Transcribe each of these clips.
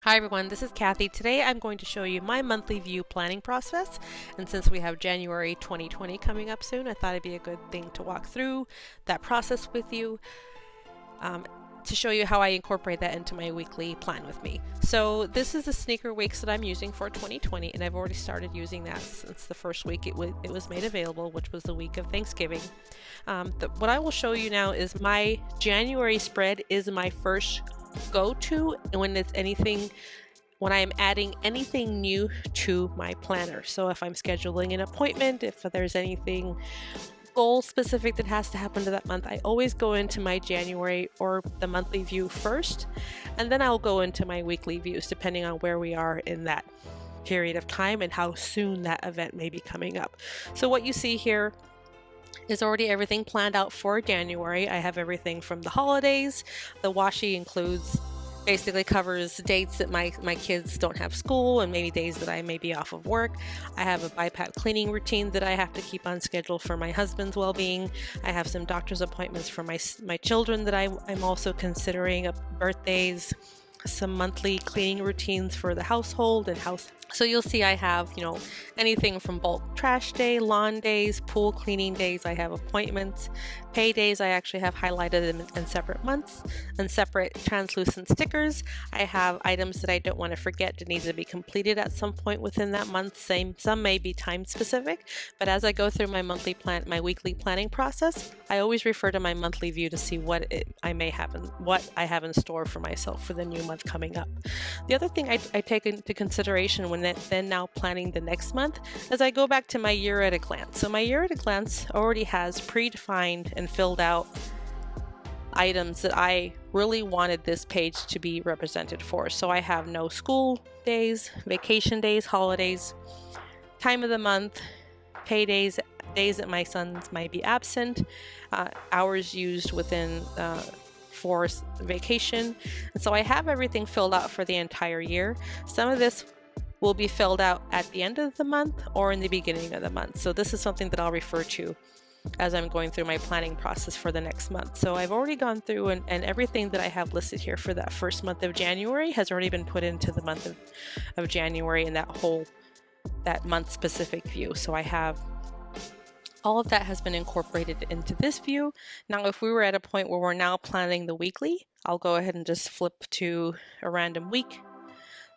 Hi everyone, this is Cathy. Today I'm going to show you my monthly view planning process, and since we have January 2020 coming up soon, I thought it'd be a good thing to walk through that process with you to show you how I incorporate that into my weekly plan with me. So this is the sneaker weeks that I'm using for 2020, and I've already started using that since the first week it was made available, which was the week of Thanksgiving. What I will show you now is my January spread is my first go-to when when I am adding anything new to my planner. So if I'm scheduling an appointment, if there's anything goal specific that has to happen to that month, I always go into my January or the monthly view first, and then I'll go into my weekly views depending on where we are in that period of time and how soon that event may be coming up. So what you see here is already everything planned out for January. I have everything from the holidays. The washi basically covers dates that my kids don't have school and maybe days that I may be off of work. I have a BiPAP cleaning routine that I have to keep on schedule for my husband's well-being. I have some doctor's appointments for my children that I'm also considering, birthdays, some monthly cleaning routines for the household and house. So you'll see I have, anything from bulk trash day, lawn days, pool cleaning days. I have appointments, pay days. I actually have highlighted in separate months and separate translucent stickers. I have items that I don't want to forget that needs to be completed at some point within that month. Some may be time specific, but as I go through my my weekly planning process, I always refer to my monthly view to see what I have in store for myself for the new month coming up. The other thing I take into consideration when then now planning the next month is I go back to my year at a glance. So my year at a glance already has predefined and filled out items that I really wanted this page to be represented for. So I have no school days, vacation days, holidays, time of the month, pay days, days that my sons might be absent, hours used within for vacation. And so I have everything filled out for the entire year. Some of this will be filled out at the end of the month or in the beginning of the month. So this is something that I'll refer to as I'm going through my planning process for the next month. So I've already gone through and everything that I have listed here for that first month of January has already been put into the month of January in that month specific view. So I have all of that has been incorporated into this view. Now, if we were at a point where we're now planning the weekly, I'll go ahead and just flip to a random week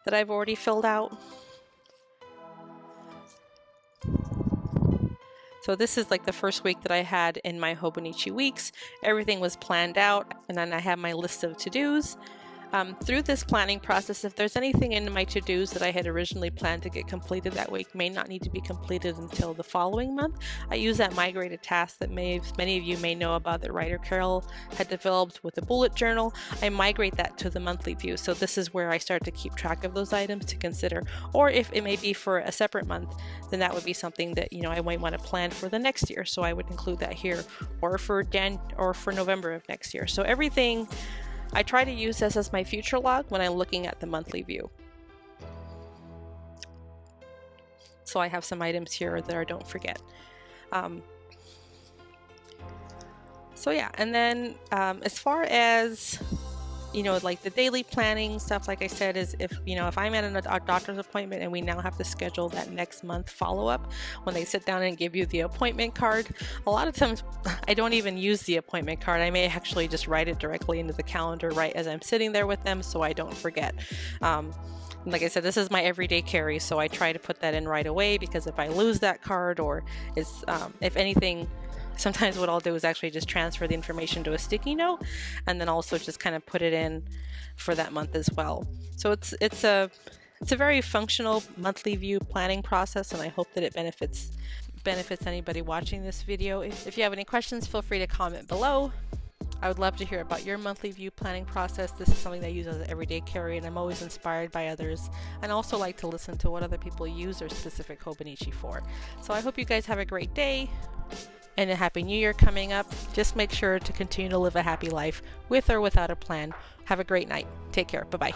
that I've already filled out. So this is like the first week that I had in my Hobonichi Weeks. Everything was planned out, and then I have my list of to-dos. Through this planning process, if there's anything in my to-dos that I had originally planned to get completed that week may not need to be completed until the following month, I use that migrated task that many of you may know about that Writer Carol had developed with a bullet journal. I migrate that to the monthly view. So this is where I start to keep track of those items to consider. Or if it may be for a separate month, then that would be something that I might want to plan for the next year. So I would include that here, or for November of next year. So everything I try to use this as my future log when I'm looking at the monthly view. So I have some items here that I don't forget. So yeah, and then as far as like the daily planning stuff, like I said, is if I'm at a doctor's appointment and we now have to schedule that next month follow-up, when they sit down and give you the appointment card, a lot of times I don't even use the appointment card. I may actually just write it directly into the calendar right as I'm sitting there with them so I don't forget. Like I said, this is my everyday carry, so I try to put that in right away, because if I lose that card or if anything, sometimes what I'll do is actually just transfer the information to a sticky note and then also just kind of put it in for that month as well. So it's a very functional monthly view planning process, and I hope that it benefits anybody watching this video. If you have any questions, feel free to comment below. I would love to hear about your monthly view planning process. This is something that I use as an everyday carry, and I'm always inspired by others, and also like to listen to what other people use their specific Hobonichi for. So I hope you guys have a great day and a happy new year coming up. Just make sure to continue to live a happy life with or without a plan. Have a great night. Take care. Bye-bye.